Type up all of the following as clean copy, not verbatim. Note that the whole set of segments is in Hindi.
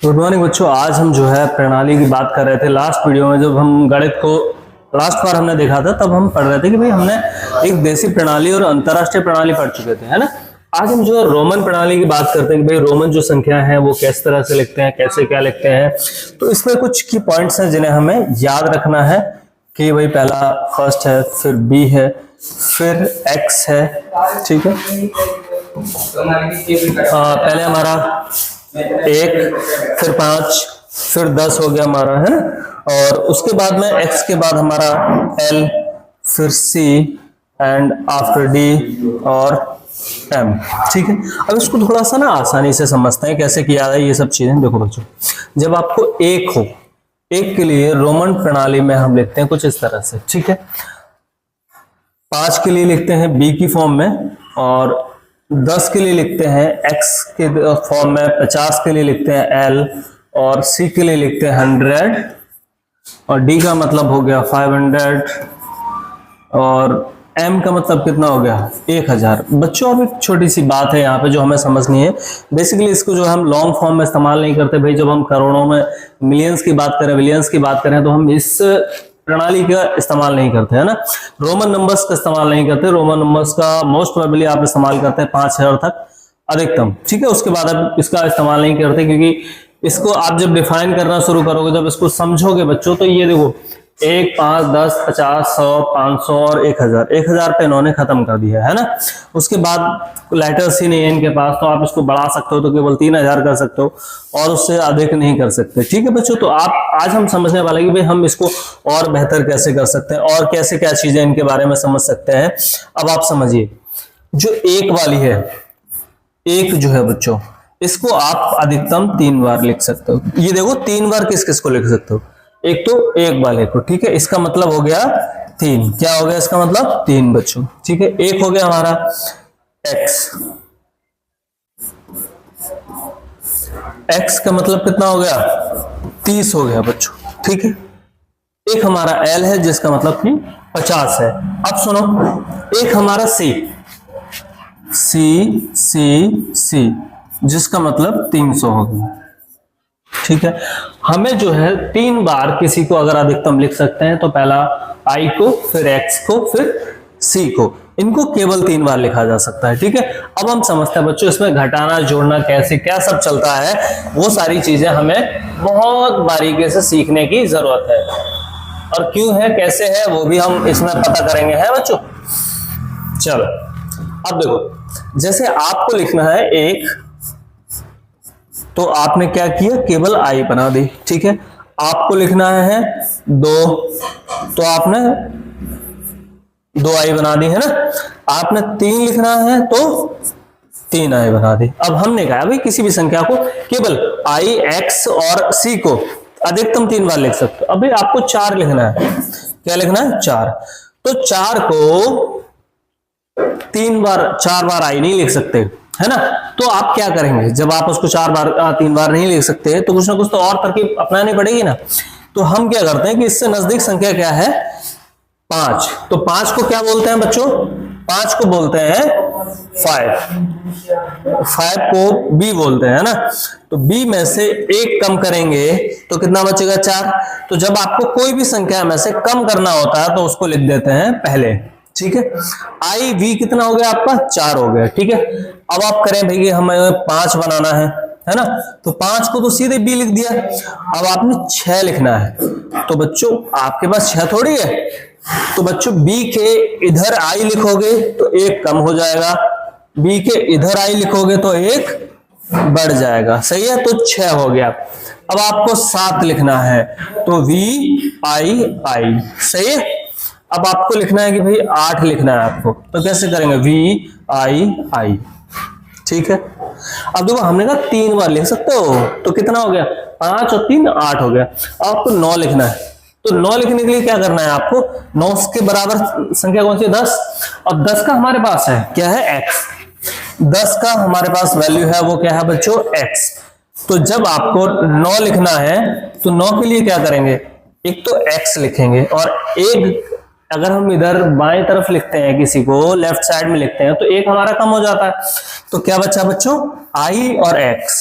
गुड मॉर्निंग बच्चों। आज हम जो है प्रणाली की बात कर रहे थे। लास्ट वीडियो में जब हम गणित को लास्ट बार हमने देखा था तब हम पढ़ रहे थे कि भाई हमने एक देशी प्रणाली और अंतरराष्ट्रीय प्रणाली पढ़ चुके थे, है ना। आज हम जो है रोमन प्रणाली की बात करते हैं कि भाई रोमन जो संख्या है वो किस तरह से लिखते हैं, कैसे क्या लिखते हैं। तो इसमें कुछ की पॉइंट्स हैं जिन्हें हमें याद रखना है कि भाई पहला फर्स्ट है, फिर बी है, फिर एक्स है, ठीक है। पहले हमारा 1, फिर 5, फिर 10 हो गया हमारा, है ना। और उसके बाद में x के बाद हमारा l, फिर c एंड आफ्टर d और m, ठीक है। अब इसको थोड़ा सा ना आसानी से समझते हैं कैसे किया है ये सब चीजें। देखो बच्चों, जब आपको एक हो, एक के लिए रोमन प्रणाली में हम लिखते हैं कुछ इस तरह से, ठीक है। 5 के लिए लिखते हैं b की फॉर्म में, और 10 के लिए लिखते हैं x के फॉर्म में, 50 के लिए लिखते हैं l, और c के लिए लिखते हैं 100, और d का मतलब हो गया 500, और m का मतलब कितना हो गया 1000। बच्चों अब एक छोटी सी बात है यहाँ पे जो हमें समझनी है। बेसिकली इसको जो हम लॉन्ग फॉर्म में इस्तेमाल नहीं करते भाई। जब हम करोड़ों में मिलियंस की बात करें, बिलियंस की बात करें, तो हम इस प्रणाली का इस्तेमाल नहीं करते, है ना। रोमन नंबर्स का इस्तेमाल नहीं करते। रोमन नंबर्स का मोस्ट प्रोबेबली आप इस्तेमाल करते हैं 5000 तक अधिकतम, ठीक है। उसके बाद आप इसका इस्तेमाल नहीं करते, क्योंकि इसको आप जब डिफाइन करना शुरू करोगे, जब इसको समझोगे बच्चों, तो ये देखो 1, 5, 10, 50, 100, 500 और 1000 पे इन्होंने खत्म कर दिया, है ना। उसके बाद लेटर्स ही नहीं है इनके पास, तो आप इसको बढ़ा सकते हो तो केवल 3000 कर सकते हो, और उससे अधिक नहीं कर सकते, ठीक है बच्चों। तो आप आज हम समझने वाले कि भाई हम इसको और बेहतर कैसे कर सकते हैं और कैसे क्या चीजें इनके बारे में समझ सकते हैं। अब आप समझिए, जो एक वाली है, एक जो है बच्चों, इसको आप अधिकतम 3 बार लिख सकते हो। ये देखो 3 बार किस किस को लिख सकते हो, एक तो एक वाले को, ठीक है। इसका मतलब हो गया 3। क्या हो गया इसका मतलब 3 बच्चों, ठीक है। एक हो गया हमारा x, x का मतलब कितना हो गया 30 हो गया बच्चों, ठीक है। एक हमारा l है जिसका मतलब कि 50 है। अब सुनो, एक हमारा c जिसका मतलब 300 हो गया, ठीक है। हमें जो है 3 बार किसी को अगर अधिकतम लिख सकते हैं तो पहला i को, फिर x को, फिर c को, इनको केवल 3 बार लिखा जा सकता है, ठीक है। अब हम समझते हैं बच्चों इसमें घटाना जोड़ना कैसे क्या सब चलता है, वो सारी चीजें हमें बहुत बारीकी से सीखने की जरूरत है, और क्यों है कैसे है वो भी हम इसमें पता करेंगे, है बच्चों। चलो अब देखो, जैसे आपको लिखना है 1, तो आपने क्या किया, केवल आई बना दी, ठीक है। आपको लिखना है 2, तो आपने 2 आई बना दी, है ना। आपने 3 लिखना है तो 3 आई बना दी। अब हमने कहा भाई किसी भी संख्या को केवल आई, एक्स और सी को अधिकतम 3 बार लिख सकते हो। अभी आपको 4 लिखना है। क्या लिखना है 4, तो 4 को 4 बार आई नहीं लिख सकते, है ना। तो आप क्या करेंगे, जब आप उसको 3 बार नहीं लिख सकते तो कुछ ना कुछ तो और तरकीब अपनानी पड़ेगी ना। तो हम क्या करते हैं कि इससे नजदीक संख्या क्या है 5, तो 5 को क्या बोलते हैं बच्चों, 5 को बोलते हैं 5 को b बोलते हैं, ना। तो b में से 1 कम करेंगे तो कितना बचेगा 4। तो जब आपको कोई भी संख्या में से कम करना होता है तो उसको लिख देते हैं पहले, ठीक है। आई वी कितना हो गया आपका 4 हो गया, ठीक है। अब आप करें भाई कि हमें 5 बनाना है ना, तो 5 को तो सीधे बी लिख दिया। अब आपने 6 लिखना है, तो बच्चों आपके पास 6 थोड़ी है, तो बच्चों बी के इधर आई लिखोगे तो 1 कम हो जाएगा, बी के इधर आई लिखोगे तो 1 बढ़ जाएगा, सही है। तो 6 हो गया। अब आपको 7 लिखना है, तो वी आई आई, सही है। अब आपको लिखना है कि भाई 8 लिखना है आपको, तो कैसे करेंगे वी आई आई, ठीक है। अब देखो हमने कहा 3 बार लिख सकते हो, तो कितना हो गया 5 और 3 8 हो गया। अब आपको 9 लिखना है, तो 9 लिखने के लिए क्या करना है आपको, 9 के बराबर संख्या कौन सी है 10, और 10 का हमारे पास है क्या है x, 10 का हमारे पास वैल्यू है वो क्या है बच्चों x। तो जब आपको 9 लिखना है तो 9 के लिए क्या करेंगे, एक तो x लिखेंगे, और एक अगर हम इधर बाएं तरफ लिखते हैं किसी को, लेफ्ट साइड में लिखते हैं, तो 1 हमारा कम हो जाता है। तो क्या बचा बच्चों i और x,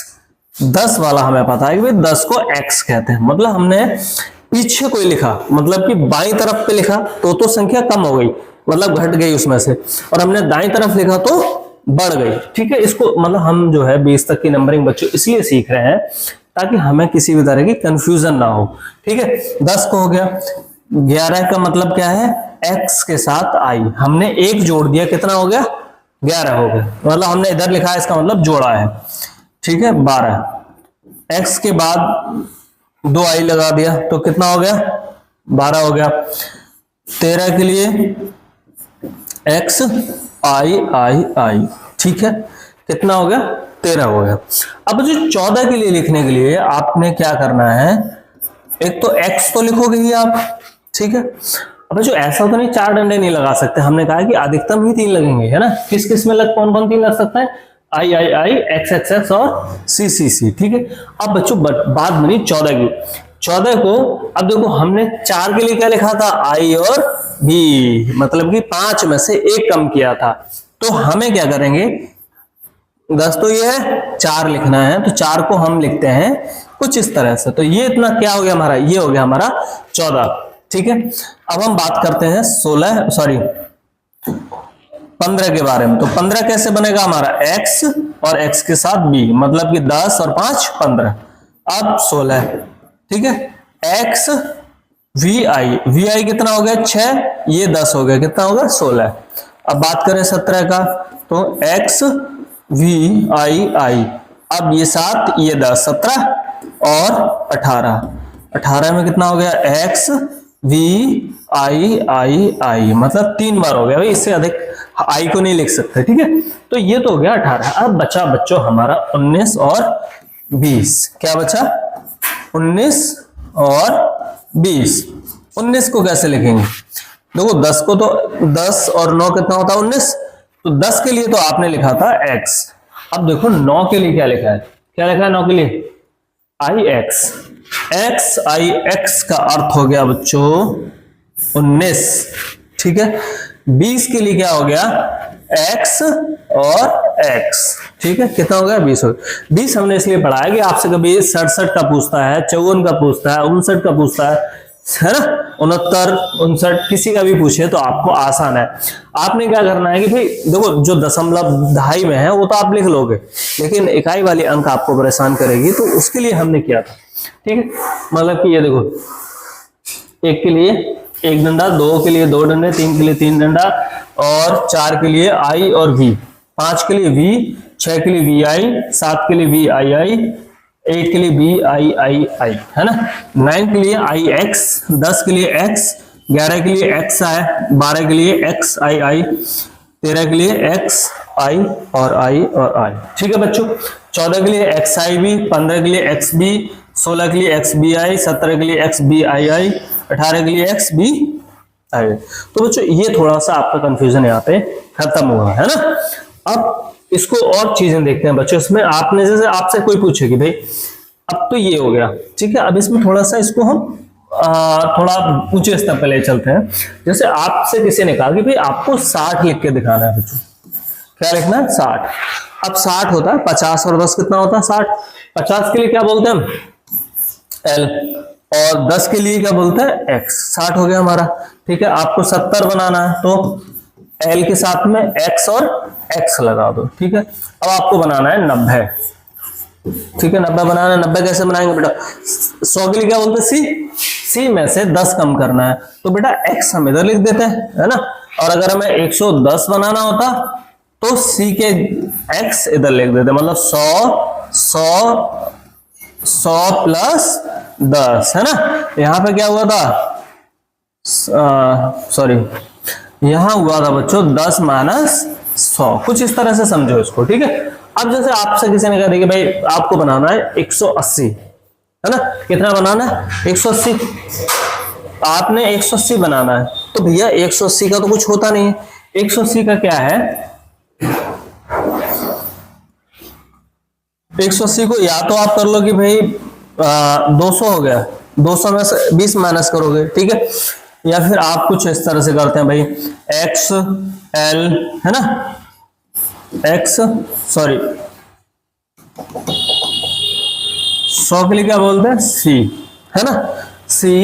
10 वाला हमें पता है कि भाई 10 को x कहते हैं, मतलब हमने पीछे कोई लिखा, मतलब कि बाईं तरफ पे लिखा तो संख्या कम हो गई, मतलब घट गई उसमें से, और हमने दाईं तरफ लिखा तो बढ़ गई। ठीक है, इसको मतलब हम जो है 20 तक की नंबरिंग बच्चों इसलिए सीख रहे हैं ताकि हमें किसी भी तरह की कंफ्यूजन ना हो। ठीक है, 10 को हो गया। 11 का मतलब क्या है, x के साथ i, हमने एक जोड़ दिया, कितना हो गया, 11 हो गया, मतलब हमने इधर लिखा है, इसका मतलब जोड़ा है। ठीक है, 12, x के बाद 2 i लगा दिया तो कितना हो गया, 12 हो गया। 13 के लिए x i, ठीक है, कितना हो गया, 13 हो गया। अब जो 14 के लिए लिखने के लिए आपने क्या करना है, एक तो x तो लिखोगे ही आप, ठीक है। अब जो ऐसा तो नहीं 4 डंडे नहीं लगा सकते, हमने कहा कि अधिकतम ही 3 लगेंगे, है ना। किस किस में कौन कौन 3 लग सकता है, i, x और c। ठीक है, अब बच्चों बात बनी 14 की। 14 को अब देखो हमने 4 के लिए क्या लिखा था, i और b, मतलब कि 5 में से 1 कम किया था, तो हमें क्या करेंगे, 10 तो ये है, 4 लिखना है, तो 4 को हम लिखते हैं कुछ इस तरह से, तो ये इतना क्या हो गया हमारा, ये हो गया हमारा 14। ठीक है, अब हम बात करते हैं 15 के बारे में। तो 15 कैसे बनेगा हमारा, x और x के साथ b, मतलब कि 10 और 5 15, अब 16। ठीक है, x vi कितना हो गया 6, ये 10 हो गया, कितना होगा 16। अब बात करें 17 का, तो x vi, अब ये 7 ये 10, 17 और 18 में कितना हो गया, x vi, मतलब 3 बार हो गया भाई, इससे अधिक i को नहीं लिख सकते। ठीक है, तो ये तो हो गया 18। अब बचा बच्चों हमारा 19 और 20, क्या बचा, 19 और 20। 19 को कैसे लिखेंगे, देखो 10 को तो 10 और 9 कितना होता है 19, तो 10 के लिए तो आपने लिखा था x। अब देखो 9 के लिए क्या लिखा है, क्या लिखा है 9 के लिए, ix का अर्थ हो गया बच्चों 19। ठीक है, 20 के लिए क्या हो गया, x और x। ठीक है, कितना हो गया 20 हो गया। 20 हमने इसलिए पढ़ा है कि आपसे कभी 67 का पूछता है, 54 का पूछता है, 59 का पूछता है ना, 69 59 किसी का भी पूछे तो आपको आसान है। आपने क्या करना है कि भाई देखो जो दशमलव दहाई में है वो तो आप लिख लोगे, लेकिन इकाई वाली अंक आपको परेशान करेगी, तो उसके लिए हमने किया था। ठीक है, मतलब कि ये देखो 1 के लिए 1 डंडा, 2 के लिए 2 डंडे, 3 के लिए 3 डंडा, और 4 के लिए i और v, 5 के लिए v, 6 के लिए vi, 7 के लिए vii, 8 के लिए vi, है ना, 9 के लिए ix, 10 के लिए x, 11 के लिए xi, 12 के लिए xii, 13 के लिए xi और i। ठीक है बच्चों, 14 के लिए xib, 15 के लिए xb, 16 के लिए xbi, 17 के लिए xbii, 18 के लिए xbi। तो बच्चों ये थोड़ा सा आपका कंफ्यूजन यहाँ पे खत्म हुआ, है ना। अब इसको और चीजें देखते हैं बच्चों, इसमें आपने जैसे आपसे कोई पूछे कि भाई अब तो ये हो गया, ठीक है, अब इसमें थोड़ा सा इसको हम थोड़ा ऊंचे स्तर पे ले चलते हैं। जैसे आपसे किसी ने कहा कि भाई आपको 60 लिख के दिखाना है बच्चों, क्या लिखना है 60। अब 60 होता है 50 और 10 कितना होता है 60। 50 के लिए क्या बोलते हैं हम L, और 10 के लिए क्या बोलते हैं X। 60 हो गया हमारा। ठीक है, आपको 70 बनाना है तो L के साथ में X और X लगा दो। ठीक है, अब आपको बनाना है 90। ठीक है, 90 बनाना है। 90 कैसे बनाएंगे बेटा, 100 के लिए क्या बोलते हैं C में से 10 कम करना है, तो बेटा X हम इधर लिख देते हैं, है ना। और अगर हमें 110 बनाना होता तो C के X इधर लिख देते, मतलब 100 प्लस 10, है ना। यहाँ पे क्या हुआ था, सॉरी यहां हुआ था बच्चों 10 माइनस 100, कुछ इस तरह से समझो इसको। ठीक है, अब जैसे आपसे किसी ने कहा कि भाई आपको बनाना है 180, है ना, कितना बनाना है 180, आपने 180 बनाना है, तो भैया 180 का तो कुछ होता नहीं है। 180 का क्या है, 180 को या तो आप कर लो कि भाई 200 हो गया, 200 में से 20 माइनस करोगे, ठीक है, या फिर आप कुछ इस तरह से करते हैं भाई एक्स एल, है ना, एक्स सॉरी 100 के लिए क्या बोलते हैं, सी, है ना, सी,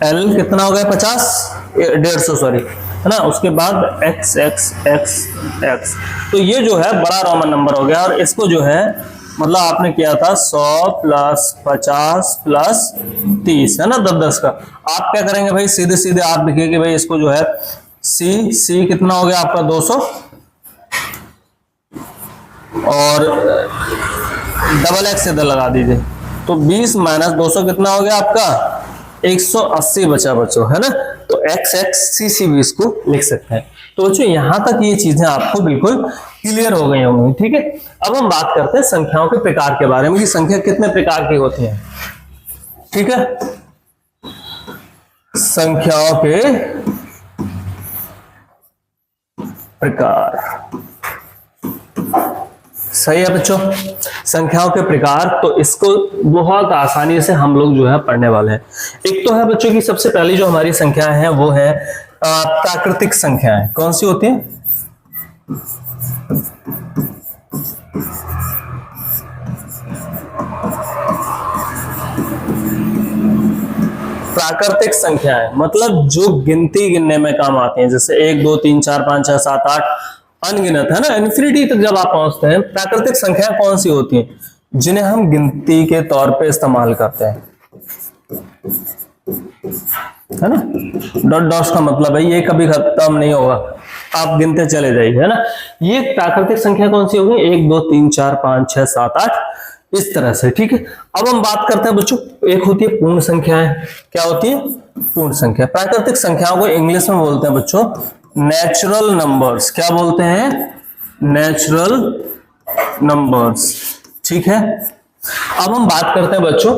एल कितना हो गया 50, 150 सॉरी, है ना, उसके बाद एक्स एक्स एक्स एक्स, तो ये जो है बड़ा रोमन नंबर हो गया। और इसको जो है मतलब आपने किया था 100 प्लस 50 प्लस 30, है ना, 10-10 का। आप क्या करेंगे भाई, सीधे सीधे आप लिखिए कि भाई इसको जो है सी कितना हो गया आपका 200, और डबल एक्स इधर लगा दीजिए, तो 20 माइनस 200 कितना हो गया आपका 180 बचा बच्चों, है ना। तो एक्स एक्स सी सी भी इसको लिख सकते हैं। तो बच्चों यहां तक ये चीजें आपको बिल्कुल क्लियर हो गई होंगी, ठीक है। अब हम बात करते हैं संख्याओं के प्रकार के बारे में कि संख्या कितने प्रकार की होती है, ठीक है। संख्याओं के प्रकार, सही है बच्चों, संख्याओं के प्रकार। तो इसको बहुत आसानी से हम लोग जो है पढ़ने वाले हैं। एक तो है बच्चों की सबसे पहली जो हमारी संख्याएं हैं वो है प्राकृतिक संख्याएं। कौन सी होती है, प्राकृतिक संख्याएं मतलब जो गिनती गिनने में काम आती हैं, जैसे 1 2 3 4 5 6 7 8 अनगिनत, है ना, इन्फिनिटी तक जब आप पहुंचते हैं। प्राकृतिक संख्या कौन सी होती हैं, जिन्हें हम गिनती के तौर पे इस्तेमाल करते हैं, है ना। डॉट डॉट्स का मतलब है ये कभी खत्म नहीं होगा, आप गिनते चले जाइए, है ना। ये प्राकृतिक संख्या कौन सी होगी, 1 2 3 4 5 6 7 8 इस तरह से, ठीक है। अब हम बात करते हैं बच्चों, एक होती है पूर्ण संख्याएं। क्या होती है, पूर्ण संख्या। प्राकृतिक संख्याओं को इंग्लिश में बोलते हैं बच्चों नेचुरल नंबर्स। क्या बोलते हैं, नेचुरल नंबर्स, ठीक है। अब हम बात करते हैं बच्चों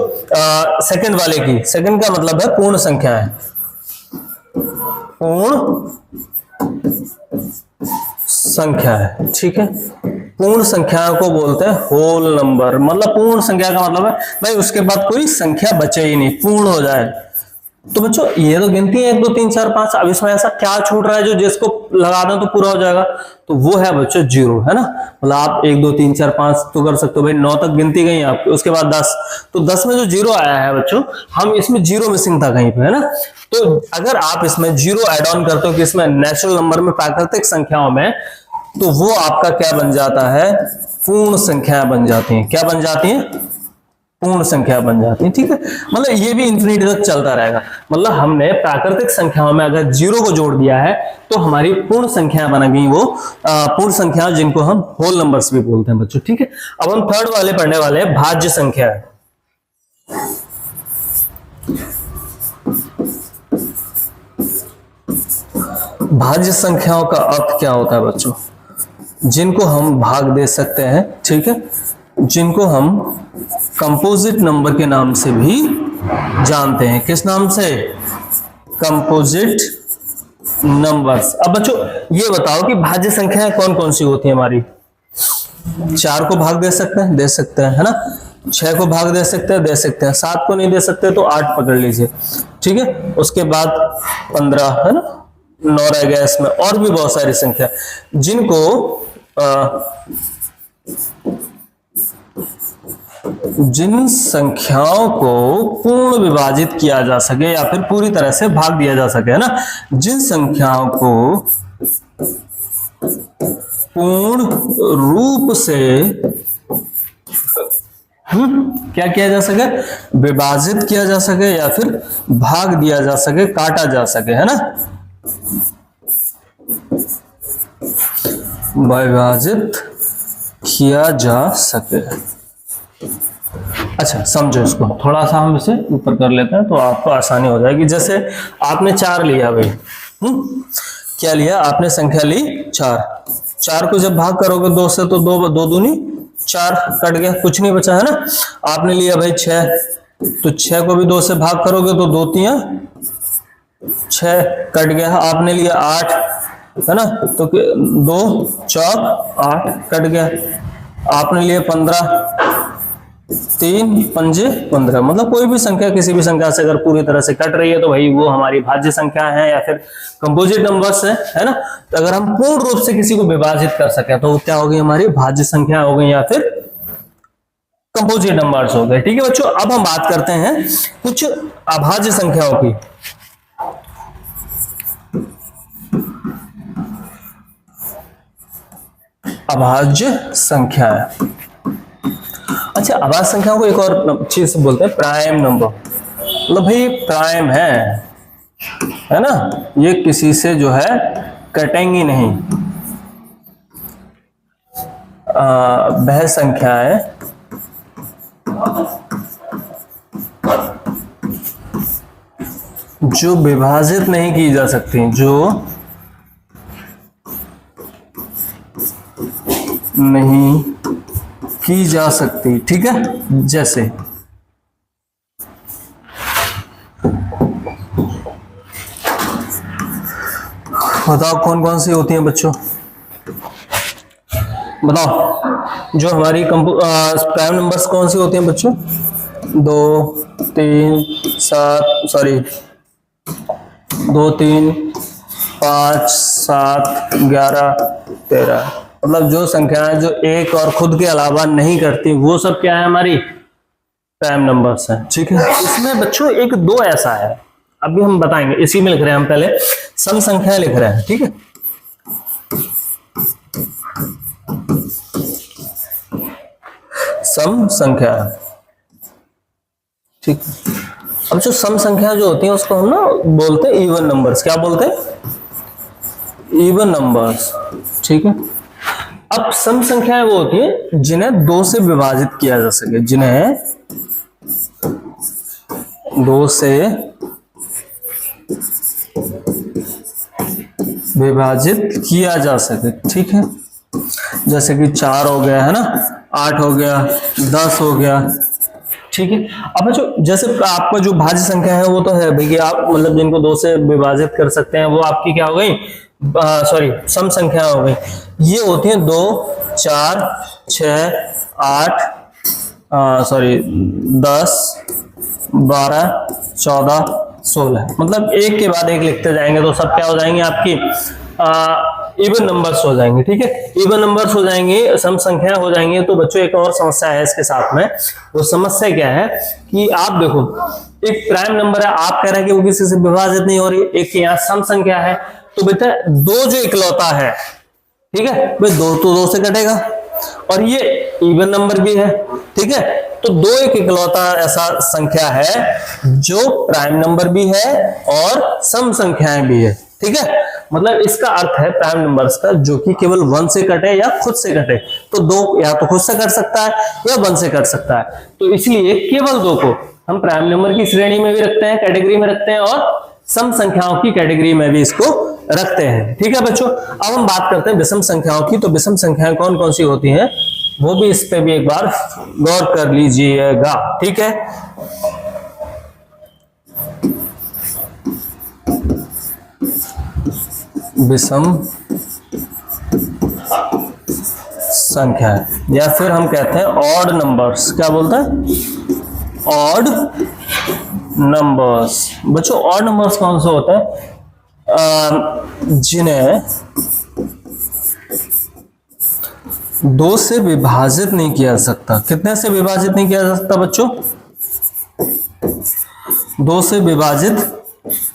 सेकंड वाले की। सेकंड का मतलब है पूर्ण संख्याएं, पूर्ण संख्या है, ठीक है। पूर्ण संख्या को बोलते हैं होल नंबर। मतलब पूर्ण संख्या का मतलब है भाई उसके बाद कोई संख्या बचे ही नहीं, पूर्ण हो जाए। तो बच्चों ये तो गिनती है 1 2 3 4 5, अब इसमें ऐसा क्या छूट रहा है जो जिसको लगा दो तो पूरा हो जाएगा, तो वो है बच्चों जीरो, है ना। मतलब आप 1 2 3 4 5 तो कर सकते हो भाई, 9 तक गिनती गई आपकी, उसके बाद 10, तो 10 में जो जीरो आया है बच्चों, हम इसमें जीरो मिसिंग था कहीं पे, है ना। तो अगर आप इसमें जीरो एड ऑन करते हो कि इसमें नेचुरल नंबर में, प्राकृतिक संख्याओं में, तो वो आपका क्या बन जाता है, पूर्ण संख्या बन जाती है। क्या बन जाती है, पूर्ण संख्या बन जाती है, ठीक है। मतलब ये भी इंफिनिटी तक चलता रहेगा। मतलब हमने प्राकृतिक संख्याओं में अगर जीरो को जोड़ दिया है तो हमारी पूर्ण संख्या बन गई वो पूर्ण संख्या, जिनको हम होल नंबर्स भी बोलते हैं बच्चों, ठीक है। अब हम थर्ड वाले पढ़ने वाले हैं भाज्य संख्या। भाज्य संख्याओं का अर्थ क्या होता है बच्चों, जिनको हम भाग दे सकते हैं, ठीक है, जिनको हम कंपोजिट नंबर के नाम से भी जानते हैं। किस नाम से, कंपोजिट नंबर्स। अब बच्चों ये बताओ कि भाज्य संख्याएं कौन कौन सी होती है हमारी। 4 को भाग दे सकते हैं, दे सकते हैं, है ना। 6 को भाग दे सकते हैं, दे सकते हैं। 7 को नहीं दे सकते तो 8 पकड़ लीजिए, ठीक है। उसके बाद 15, है ना, 9 रह गया इसमें। और भी बहुत सारी संख्या जिनको जिन संख्याओं को पूर्ण विभाजित किया जा सके या फिर पूरी तरह से भाग दिया जा सके, है ना, जिन संख्याओं को पूर्ण रूप से क्या किया जा सके, विभाजित किया जा सके या फिर भाग दिया जा सके, काटा जा सके, है ना, विभाजित किया जा सके। अच्छा समझो इसको, थोड़ा सा हम इसे ऊपर कर लेते हैं तो आपको आसानी हो जाएगी। जैसे आपने 4 लिया भाई, क्या लिया आपने, संख्या ली 4। 4 को जब भाग करोगे 2 से तो 2 2 दूनी 4, कट गया, कुछ नहीं बचा, है ना। आपने लिया भाई 6, तो 6 को भी 2 से भाग करोगे तो 2 3 6, कट गया। आपने लिया 8, है ना, तो 2 4 8, कट गया। आपने लिया 15, 3 5 15। मतलब कोई भी संख्या किसी भी संख्या से अगर पूरी तरह से कट रही है तो भाई वो हमारी भाज्य संख्या है या फिर कंपोजिट नंबर्स है ना। तो अगर हम पूर्ण रूप से किसी को विभाजित कर सके तो क्या होगी, हमारी भाज्य संख्या हो गई या फिर कंपोजिट नंबर्स हो गए। ठीक है बच्चों, अब हम बात करते हैं कुछ अभाज्य संख्याओं की। अभाज्य संख्या। अच्छा, अभाज्य संख्याओं को एक और चीज बोलते हैं प्राइम नंबर। मतलब भाई प्राइम है ना, ये किसी से जो है कटेंगी नहीं। वह संख्याएं जो विभाजित नहीं की जा सकती, जो नहीं की जा सकती। ठीक है, जैसे बताओ कौन कौन सी होती हैं बच्चों, बताओ। जो हमारी प्राइम नंबर्स कौन सी होती हैं बच्चों? 2 3 7 सॉरी 2 3 5 7 11 13। मतलब जो संख्याएं जो एक और खुद के अलावा नहीं करती, वो सब क्या है? हमारी प्राइम नंबर्स है। ठीक है, इसमें बच्चों एक दो ऐसा है, अभी हम बताएंगे। इसी में लिख रहे हैं हम, पहले सम संख्याएं लिख रहे हैं। ठीक है, सम संख्या। ठीक, अब जो सम संख्या जो होती है उसको हम ना बोलते हैं इवन नंबर्स। क्या बोलते हैं? Even numbers. ठीक है, अब सम संख्याएं वो होती है जिन्हें 2 से विभाजित किया जा सके, जिन्हें 2 से विभाजित किया जा सके। ठीक है, जैसे कि 4 हो गया है ना, 8 हो गया, 10 हो गया। ठीक है, अब जो जैसे आपका जो भाज्य संख्या है वो तो है भैया, आप मतलब जिनको 2 से विभाजित कर सकते हैं वो आपकी क्या हो गई? सॉरी, सम संख्या हो गई। ये होती है 2 4 6 8 10 12 14 16। मतलब एक के बाद एक लिखते जाएंगे तो सब क्या हो जाएंगे? आपकी इवन नंबर्स हो जाएंगे। ठीक है, इवन नंबर्स हो जाएंगे, सम संख्या हो जाएंगे। तो बच्चों एक और समस्या है इसके साथ में। वो समस्या क्या है कि आप देखो, एक प्राइम नंबर है, आप कह रहे हैं कि वो किसी से विभाजित नहीं हो रही, एक यहाँ सम संख्या है, तो बेटा 2 जो इकलौता है, ठीक है भाई, 2 तो 2 से कटेगा, और ये इवन नंबर भी है। ठीक है, तो 2 एक इकलौता ऐसा संख्या है जो प्राइम नंबर भी है और सम संख्याएं भी है। ठीक है, मतलब इसका अर्थ है प्राइम नंबर्स का जो कि केवल 1 से कटे या खुद से कटे। तो 2 या तो खुद से कट सकता है या 1 से कट सकता है, तो इसलिए केवल 2 को हम प्राइम नंबर की श्रेणी में भी रखते हैं, कैटेगरी में रखते हैं, और सम संख्याओं की कैटेगरी में भी इसको रखते हैं। ठीक है बच्चों, अब हम बात करते हैं विषम संख्याओं की। तो विषम संख्याएं कौन कौन सी होती हैं वो भी इस पे भी एक बार गौर कर लीजिएगा। ठीक है, विषम संख्या, या फिर हम कहते हैं ऑड नंबर्स। क्या बोलते हैं? Odd numbers. बच्चों ऑड नंबर्स कौन से होते हैं? जिन्हें 2 से विभाजित नहीं किया जा सकता। कितने से विभाजित नहीं किया जा सकता बच्चों? 2 से विभाजित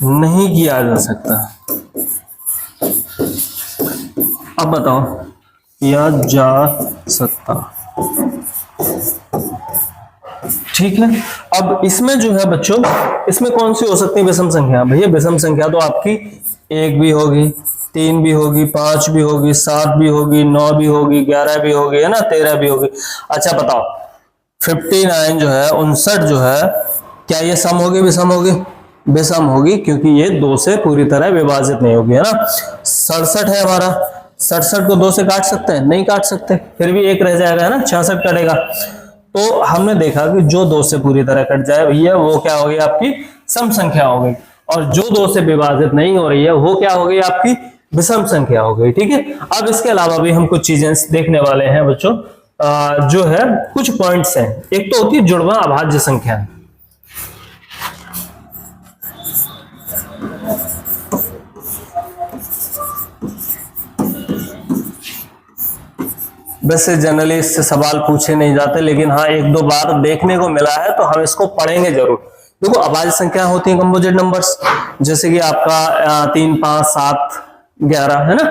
नहीं किया जा सकता। अब बताओ, किया जा सकता। ठीक है, अब इसमें जो है बच्चों, इसमें कौन सी हो सकती है विषम संख्या? भैया विषम संख्या तो आपकी 1 भी होगी, 3 भी होगी, 5 भी होगी, 7 भी होगी, 9 भी होगी, 11 भी होगी, है ना, 13 भी होगी। अच्छा बताओ, 59 जो है, 59 जो है, क्या ये सम होगी विषम होगी? विषम होगी, क्योंकि ये 2 से पूरी तरह विभाजित नहीं होगी, है ना। 67 है हमारा, 67 को 2 से काट सकते हैं? नहीं काट सकते, फिर भी 1 रह जाएगा, है ना, 66 कटेगा। तो हमने देखा कि जो 2 से पूरी तरह कट जाए भैया वो क्या हो गई? आपकी सम संख्या हो गई, और जो 2 से विभाजित नहीं हो रही है वो क्या हो गई? आपकी विषम संख्या हो गई। ठीक है, अब इसके अलावा भी हम कुछ चीजें देखने वाले हैं बच्चों, जो है कुछ पॉइंट्स हैं। एक तो होती है जुड़वा अभाज्य संख्या। वैसे जनरली इससे सवाल पूछे नहीं जाते, लेकिन हाँ एक दो बार देखने को मिला है, तो हम इसको पढ़ेंगे जरूर। देखो अभाज्य संख्या होती है कंपोजिट नंबर्स, जैसे कि आपका 3, 5, 7, 11 है ना।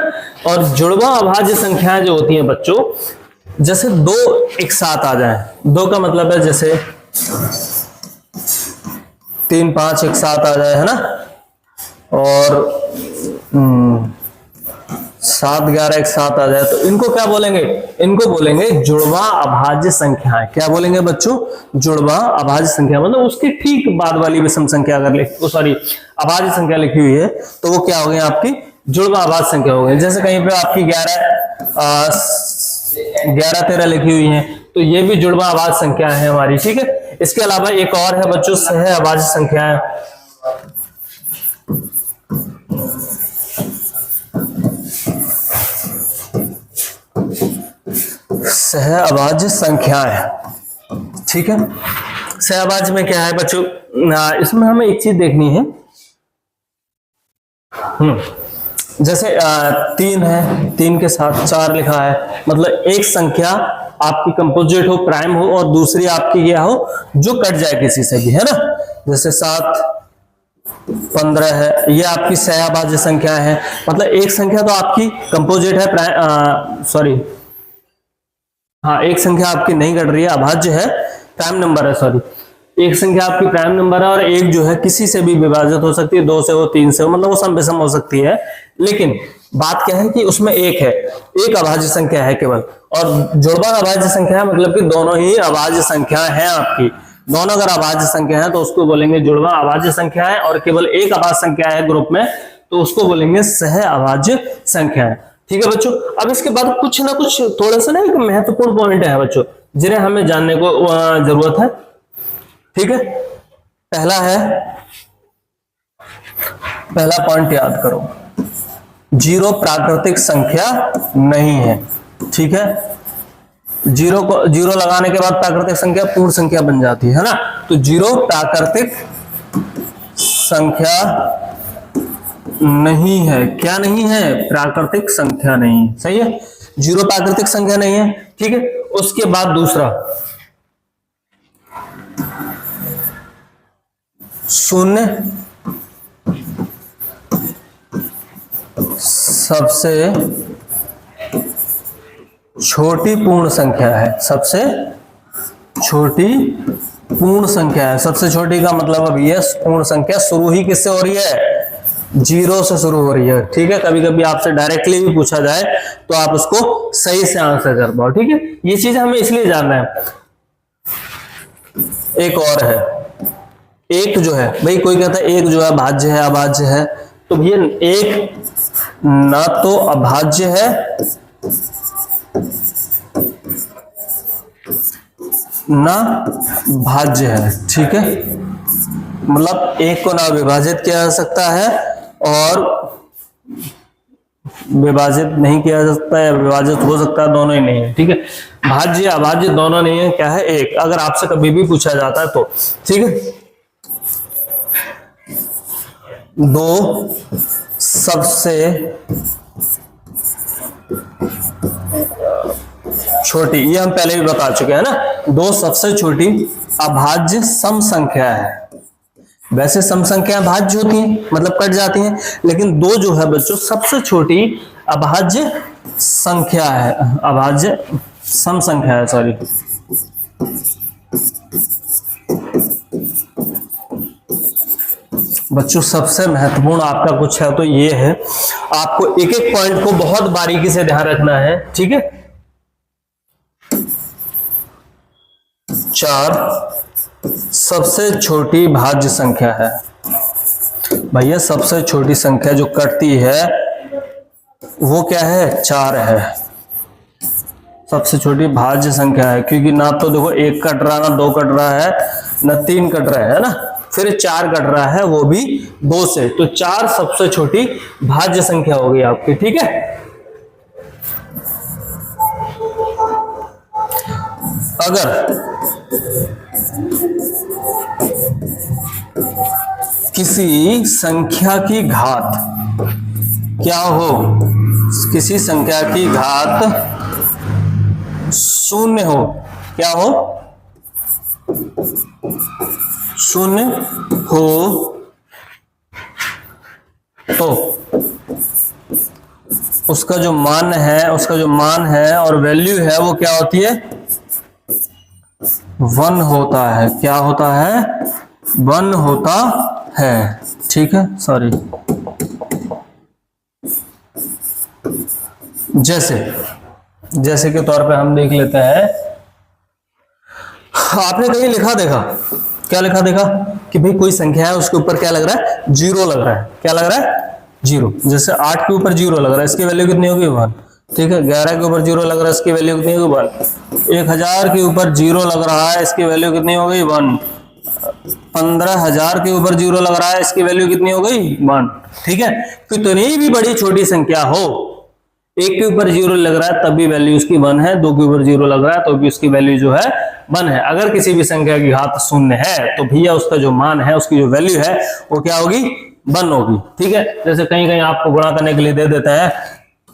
और जुड़वा अभाज्य संख्याएं जो होती हैं बच्चों, जैसे 2 एक साथ आ जाए, 2 का मतलब है जैसे 3, 5 एक साथ आ जाए, है ना, और 7, 11 एक साथ आ जाए, तो इनको क्या बोलेंगे? इनको बोलेंगे जुड़वा अभाज्य संख्याएं। क्या बोलेंगे बच्चों? जुड़वा अभाज्य संख्या, मतलब उसकी ठीक बाद वाली विषम संख्या अगर अभाज्य संख्या लिखी हुई है, तो वो क्या हो गई आपकी? जुड़वा अभाज्य संख्या हो गई। जैसे कहीं पे आपकी 11, 13 लिखी हुई है, तो ये भी जुड़वा अभाज्य संख्या है हमारी, ठीक है। इसके अलावा एक और है बच्चों, सह अभाज्य संख्याएं। सह अभाज्य संख्याएं, ठीक है। सह अभाज्य में क्या है बच्चों? इसमें हमें एक चीज देखनी है, जैसे 3 है, 3 के साथ 4 लिखा है, मतलब एक संख्या आपकी कंपोजिट हो, प्राइम हो, और दूसरी आपकी क्या हो, जो कट जाए किसी से भी, है ना। जैसे 7, 15 है, ये आपकी सह अभाज्य संख्या है, मतलब एक संख्या तो आपकी कंपोजिट है, एक संख्या आपकी नहीं कट रही है, अभाज्य है, प्राइम नंबर है, एक संख्या आपकी प्राइम नंबर है, और एक जो है किसी से भी विभाजित हो सकती है, 2 से हो, 3 से हो, मतलब वो सम विषम हो सकती है। लेकिन बात क्या है कि उसमें एक अभाज्य संख्या है केवल, और जुड़वा अभाज्य संख्या है, मतलब कि दोनों ही अभाज्य संख्या है आपकी। दोनों अगर अभाज्य संख्या है तो उसको बोलेंगे जुड़वा अभाज्य संख्या है, और केवल एक अभाज्य संख्या है ग्रुप में, तो उसको बोलेंगे सह अभाज्य संख्या है, ठीक है बच्चों। अब इसके बाद कुछ ना कुछ थोड़ा सा ना एक महत्वपूर्ण पॉइंट है बच्चों, जिन्हें हमें जानने को जरूरत है, ठीक है। पहला पॉइंट याद करो, 0 प्राकृतिक संख्या नहीं है, ठीक है। 0 लगाने के बाद प्राकृतिक संख्या पूर्ण संख्या बन जाती है ना, तो 0 प्राकृतिक संख्या नहीं है। क्या नहीं है? प्राकृतिक संख्या नहीं, सही है, 0 प्राकृतिक संख्या नहीं है, ठीक है। उसके बाद दूसरा, 0 सबसे छोटी पूर्ण संख्या है, सबसे छोटी पूर्ण संख्या है। सबसे छोटी का मतलब अब ये पूर्ण संख्या शुरू ही किससे हो रही है? 0 से शुरू हो रही है, ठीक है। कभी कभी आपसे डायरेक्टली भी पूछा जाए तो आप उसको सही से आंसर कर पाओ, ठीक है। ये चीज हमें इसलिए जानना है। एक और है, एक जो है भाई, कोई कहता है एक जो है भाज्य है, अभाज्य है, तो भैया एक ना तो अभाज्य है ना भाज्य है, ठीक है। मतलब एक को ना विभाजित किया जा सकता है और विभाजित नहीं किया जा सकता है, विभाजित हो सकता है, दोनों ही नहीं है, ठीक है। भाज्य अभाज्य दोनों नहीं है, क्या है? एक। अगर आपसे कभी भी पूछा जाता है तो, ठीक है। 2 सबसे छोटी, ये हम पहले भी बता चुके हैं ना, 2 सबसे छोटी अभाज्य सम संख्या है। वैसे सम संख्या भाज्य होती हैं, मतलब कट जाती हैं, लेकिन 2 जो है बच्चों सबसे छोटी अभाज्य संख्या है, अभाज्य सम संख्या है, सॉरी। बच्चों सबसे महत्वपूर्ण आपका कुछ है तो ये है, आपको एक एक पॉइंट को बहुत बारीकी से ध्यान रखना है, ठीक है। 4 सबसे छोटी भाज्य संख्या है। भैया सबसे छोटी संख्या जो कटती है वो क्या है? 4 है, सबसे छोटी भाज्य संख्या है, क्योंकि ना तो देखो 1 कट रहा, ना 2 कट रहा है, ना 3 कट रहा है ना, फिर 4 कट रहा है, वो भी 2 से, तो 4 सबसे छोटी भाज्य संख्या हो गई आपकी, ठीक है। अगर किसी संख्या की घात क्या हो, किसी संख्या की घात शून्य हो, क्या हो, शून्य हो तो उसका जो मान है और वैल्यू है वो क्या होती है, 1 होता है। क्या होता है, 1 होता है। ठीक है, सॉरी, जैसे के तौर पे हम देख लेते हैं, आपने कहीं लिखा देखा, क्या लिखा देखा कि भाई कोई संख्या है उसके ऊपर क्या लग रहा है, 0 लग रहा है। क्या लग रहा है, 0। जैसे 8 के ऊपर 0 लग रहा है, इसकी वैल्यू कितनी होगी, 1। ठीक है, 11 के ऊपर 0 लग रहा है, इसकी वैल्यू कितनी होगी, 1। 1000 के ऊपर 0 लग रहा है, इसकी वैल्यू कितनी हो गई, 1। 15000 के ऊपर 0 लग रहा है, इसकी वैल्यू कितनी हो गई, 1। ठीक है, कितनी भी बड़ी छोटी संख्या हो, 1 के ऊपर 0 लग रहा है तब भी वैल्यू उसकी 1 है, 2 के ऊपर 0 लग रहा है तो भी उसकी वैल्यू जो है 1 है। अगर किसी भी संख्या की घात शून्य है तो भैया उसका जो मान है, उसकी जो वैल्यू है वो क्या होगी, 1 होगी। ठीक है, जैसे कहीं कहीं आपको गुणा करने के लिए दे देता है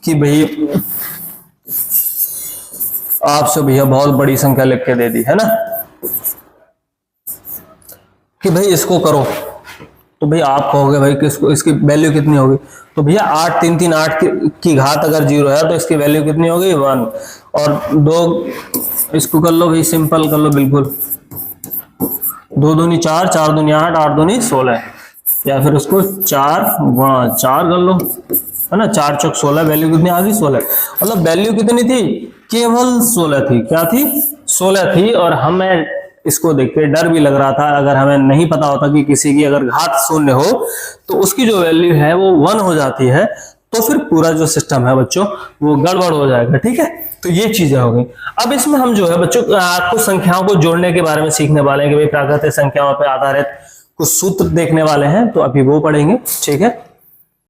कि भाई आपसे भैया बहुत बड़ी संख्या लिख के दे दी है ना, कि भाई इसको करो, तो भैया आप कहोगे भाई किसको, इसकी वैल्यू कितनी होगी, तो भैया 8 3 3 8 की घात अगर 0 है तो इसकी वैल्यू कितनी होगी, 1। और 2 इसको कर लो भाई, सिंपल कर लो बिल्कुल, 2 दूनी 4, 4 दूनी 8, 8 दूनी 16, या फिर उसको 4 गुणा 4 कर लो, है ना, 4 चौक 16, वैल्यू कितनी आ गई, 16। मतलब वैल्यू कितनी थी, केवल 16 थी। क्या थी, 16 थी। और हमें इसको देख के डर भी लग रहा था, अगर हमें नहीं पता होता कि किसी की अगर घात शून्य हो तो उसकी जो वैल्यू है वो 1 हो जाती है, तो फिर पूरा जो सिस्टम है बच्चों वो गड़बड़ हो जाएगा। ठीक है, तो ये चीजें हो गई। अब इसमें हम जो है बच्चों कुछ संख्याओं को जोड़ने के बारे में सीखने वाले हैं कि भाई प्राकृतिक संख्याओं पर आधारित कुछ सूत्र देखने वाले हैं, तो अभी वो पढ़ेंगे। ठीक है,